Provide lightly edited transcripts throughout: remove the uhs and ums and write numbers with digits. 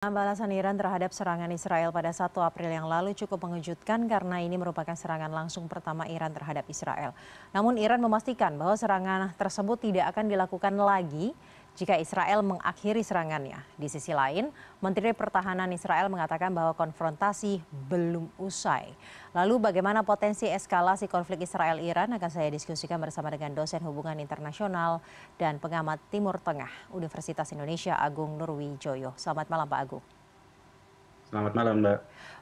Balasan Iran terhadap serangan Israel pada 1 April yang lalu cukup mengejutkan karena ini merupakan serangan langsung pertama Iran terhadap Israel. Namun Iran memastikan bahwa serangan tersebut tidak akan dilakukan lagi jika Israel mengakhiri serangannya. Di sisi lain, Menteri Pertahanan Israel mengatakan bahwa konfrontasi belum usai. Lalu bagaimana potensi eskalasi konflik Israel-Iran akan saya diskusikan bersama dengan dosen hubungan internasional dan pengamat Timur Tengah Universitas Indonesia Agung Nurwijoyo. Selamat malam Pak Agung. Selamat malam, Mbak.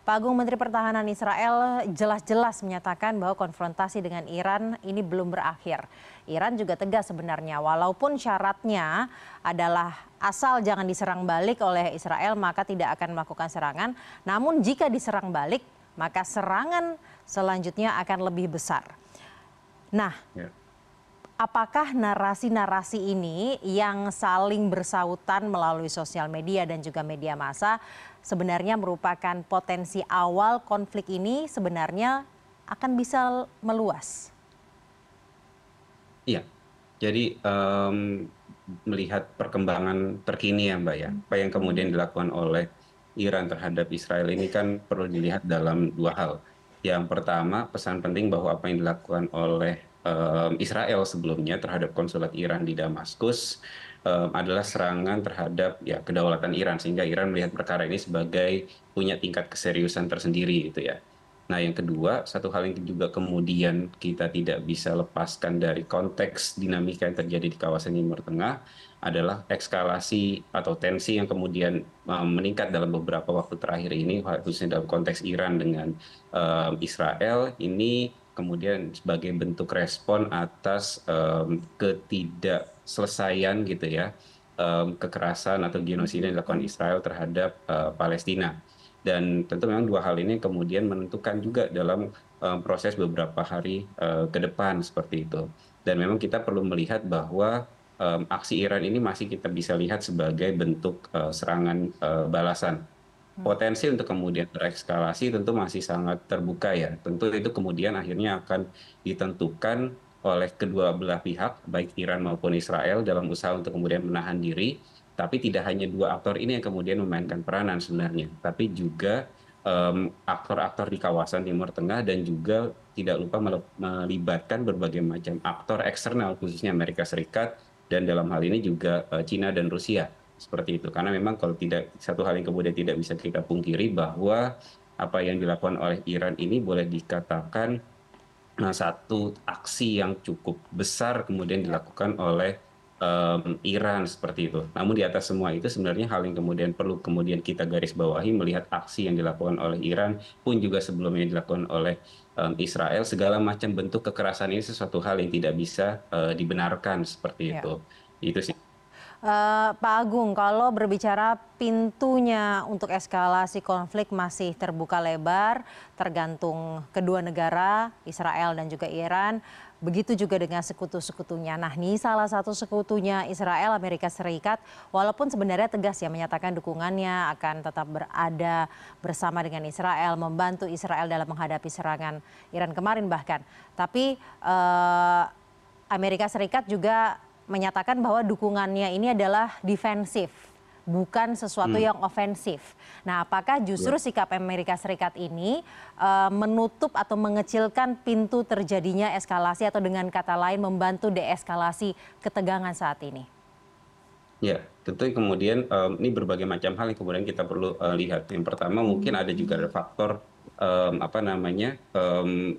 Pak Agung, Menteri Pertahanan Israel jelas-jelas menyatakan bahwa konfrontasi dengan Iran ini belum berakhir. Iran juga tegas sebenarnya, walaupun syaratnya adalah asal jangan diserang balik oleh Israel maka tidak akan melakukan serangan. Namun jika diserang balik, maka serangan selanjutnya akan lebih besar. Nah, apakah narasi-narasi ini yang saling bersautan melalui sosial media dan juga media massa sebenarnya merupakan potensi awal konflik ini sebenarnya akan bisa meluas? Iya, jadi melihat perkembangan terkini ya Mbak ya, apa yang kemudian dilakukan oleh Iran terhadap Israel ini kan perlu dilihat dalam dua hal. Yang pertama, pesan penting bahwa apa yang dilakukan oleh Israel sebelumnya terhadap konsulat Iran di Damaskus adalah serangan terhadap ya kedaulatan Iran, sehingga Iran melihat perkara ini sebagai punya tingkat keseriusan tersendiri gitu ya. Nah, yang kedua, satu hal yang juga kemudian kita tidak bisa lepaskan dari konteks dinamika yang terjadi di kawasan Timur Tengah adalah eskalasi atau tensi yang kemudian meningkat dalam beberapa waktu terakhir ini, khususnya dalam konteks Iran dengan Israel, ini kemudian sebagai bentuk respon atas ketidakselesaian gitu ya, kekerasan atau genosida yang dilakukan Israel terhadap Palestina. Dan tentu memang dua hal ini kemudian menentukan juga dalam proses beberapa hari ke depan seperti itu. Dan memang kita perlu melihat bahwa aksi Iran ini masih kita bisa lihat sebagai bentuk serangan balasan. Potensi untuk kemudian berekskalasi tentu masih sangat terbuka ya. Tentu itu kemudian akhirnya akan ditentukan oleh kedua belah pihak, baik Iran maupun Israel dalam usaha untuk kemudian menahan diri. Tapi tidak hanya dua aktor ini yang kemudian memainkan peranan sebenarnya, tapi juga aktor-aktor di kawasan Timur Tengah dan juga tidak lupa melibatkan berbagai macam aktor eksternal, khususnya Amerika Serikat dan dalam hal ini juga Cina dan Rusia. Seperti itu, karena memang kalau tidak, satu hal yang kemudian tidak bisa kita pungkiri bahwa apa yang dilakukan oleh Iran ini boleh dikatakan satu aksi yang cukup besar kemudian dilakukan oleh Iran seperti itu. Namun di atas semua itu sebenarnya hal yang kemudian perlu kemudian kita garis bawahi, melihat aksi yang dilakukan oleh Iran pun juga sebelumnya dilakukan oleh Israel, segala macam bentuk kekerasan ini sesuatu hal yang tidak bisa dibenarkan seperti Ya. itu. Itu sih. Pak Agung, kalau berbicara pintunya untuk eskalasi konflik masih terbuka lebar, tergantung kedua negara, Israel dan juga Iran. Begitu juga dengan sekutu-sekutunya. Nah, ini salah satu sekutunya Israel, Amerika Serikat, walaupun sebenarnya tegas ya menyatakan dukungannya akan tetap berada bersama dengan Israel, membantu Israel dalam menghadapi serangan Iran kemarin bahkan. Tapi Amerika Serikat juga menyatakan bahwa dukungannya ini adalah defensif, bukan sesuatu yang ofensif. Nah, apakah justru sikap Amerika Serikat ini menutup atau mengecilkan pintu terjadinya eskalasi atau dengan kata lain membantu deeskalasi ketegangan saat ini? Ya, tentu kemudian ini berbagai macam hal yang kemudian kita perlu lihat. Yang pertama mungkin ada juga ada faktor apa namanya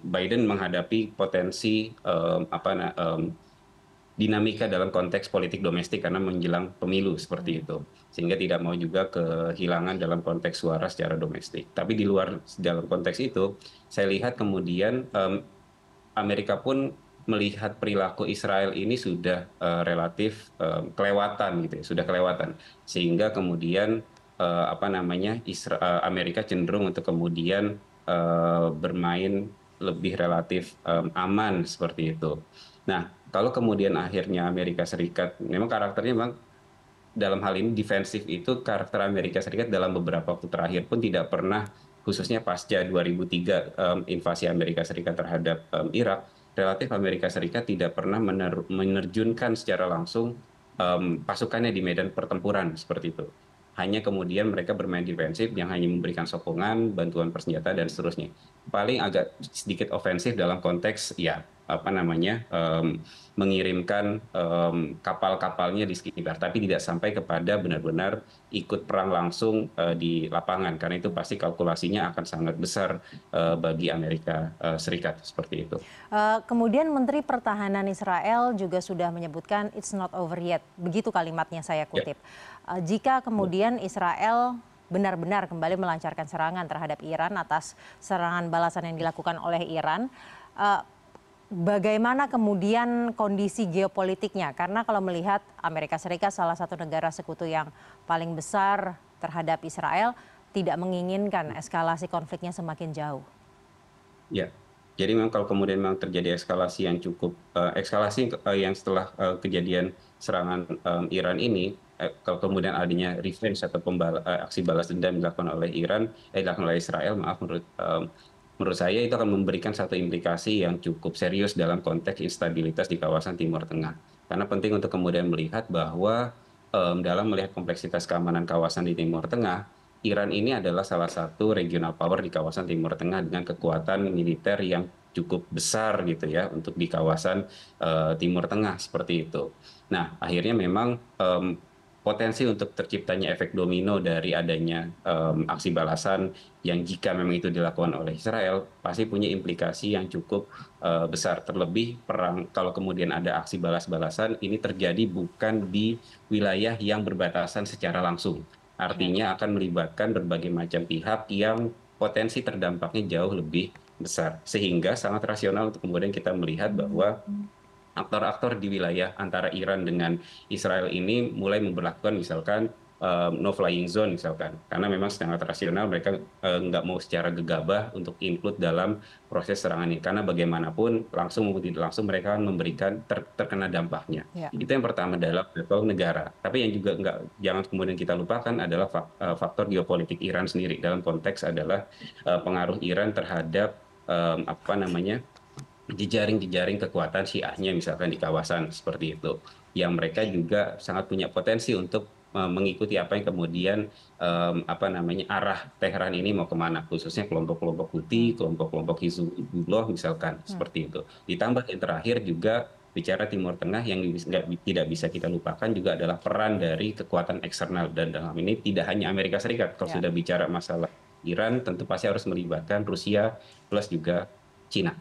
Biden menghadapi potensi dinamika dalam konteks politik domestik karena menjelang pemilu seperti itu, sehingga tidak mau juga kehilangan dalam konteks suara secara domestik. Tapi di luar dalam konteks itu, saya lihat kemudian Amerika pun melihat perilaku Israel ini sudah relatif kelewatan gitu ya, sudah kelewatan, sehingga kemudian apa namanya Amerika cenderung untuk kemudian bermain lebih relatif aman seperti itu. Nah, kalau kemudian akhirnya Amerika Serikat, memang karakternya memang dalam hal ini defensif, itu karakter Amerika Serikat dalam beberapa waktu terakhir pun tidak pernah, khususnya pasca 2003 invasi Amerika Serikat terhadap Irak, relatif Amerika Serikat tidak pernah menerjunkan secara langsung pasukannya di medan pertempuran seperti itu. hanya kemudian mereka bermain defensif yang hanya memberikan sokongan, bantuan persenjataan dan seterusnya. Paling agak sedikit ofensif dalam konteks ya apa namanya mengirimkan kapal-kapalnya di sekitar, tapi tidak sampai kepada benar-benar ikut perang langsung di lapangan, karena itu pasti kalkulasinya akan sangat besar bagi Amerika Serikat seperti itu. Kemudian Menteri Pertahanan Israel juga sudah menyebutkan it's not over yet. Begitu kalimatnya saya Ya. kutip. Jika kemudian Israel benar-benar kembali melancarkan serangan terhadap Iran atas serangan balasan yang dilakukan oleh Iran, eh, bagaimana kemudian kondisi geopolitiknya? Karena kalau melihat Amerika Serikat salah satu negara sekutu yang paling besar terhadap Israel tidak menginginkan eskalasi konfliknya semakin jauh. Ya, jadi memang kalau kemudian memang terjadi eskalasi yang cukup eskalasi yang setelah kejadian serangan Iran ini, kalau kemudian adanya revenge atau aksi balas dendam dilakukan oleh dilakukan oleh Israel, maaf, menurut saya itu akan memberikan satu implikasi yang cukup serius dalam konteks instabilitas di kawasan Timur Tengah. Karena penting untuk kemudian melihat bahwa dalam melihat kompleksitas keamanan kawasan di Timur Tengah, Iran ini adalah salah satu regional power di kawasan Timur Tengah dengan kekuatan militer yang cukup besar gitu ya untuk di kawasan Timur Tengah seperti itu. Nah, akhirnya memang potensi untuk terciptanya efek domino dari adanya aksi balasan yang jika memang itu dilakukan oleh Israel pasti punya implikasi yang cukup besar. Terlebih perang kalau kemudian ada aksi balas-balasan ini terjadi bukan di wilayah yang berbatasan secara langsung. Ya. Artinya akan melibatkan berbagai macam pihak yang potensi terdampaknya jauh lebih besar. Sehingga sangat rasional untuk kemudian kita melihat bahwa aktor-aktor di wilayah antara Iran dengan Israel ini mulai memberlakukan misalkan no flying zone misalkan, karena memang sangat rasional mereka nggak mau secara gegabah untuk include dalam proses serangan ini, karena bagaimanapun langsung maupun tidak langsung mereka akan memberikan terkena dampaknya. Ya. Itu yang pertama dalam level negara. Tapi yang juga jangan kemudian kita lupakan adalah faktor geopolitik Iran sendiri, dalam konteks adalah pengaruh Iran terhadap apa namanya jejaring-jejaring kekuatan Syiahnya misalkan di kawasan seperti itu, yang mereka juga sangat punya potensi untuk mengikuti apa yang kemudian apa namanya arah Teheran ini mau kemana, khususnya kelompok-kelompok Houthi, kelompok-kelompok Hizbullah misalkan seperti itu. Ditambah yang terakhir juga bicara Timur Tengah yang tidak bisa kita lupakan juga adalah peran dari kekuatan eksternal, dan dalam ini tidak hanya Amerika Serikat. Kalau Ya. sudah bicara masalah Iran tentu pasti harus melibatkan Rusia plus juga Cina.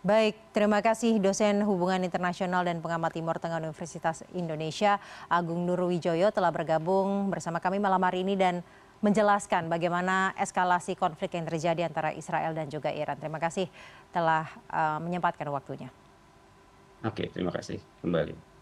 Baik, terima kasih dosen hubungan internasional dan pengamat Timur Tengah Universitas Indonesia, Agung Nurwijoyo telah bergabung bersama kami malam hari ini dan menjelaskan bagaimana eskalasi konflik yang terjadi antara Israel dan juga Iran. Terima kasih telah menyempatkan waktunya. Oke, terima kasih kembali.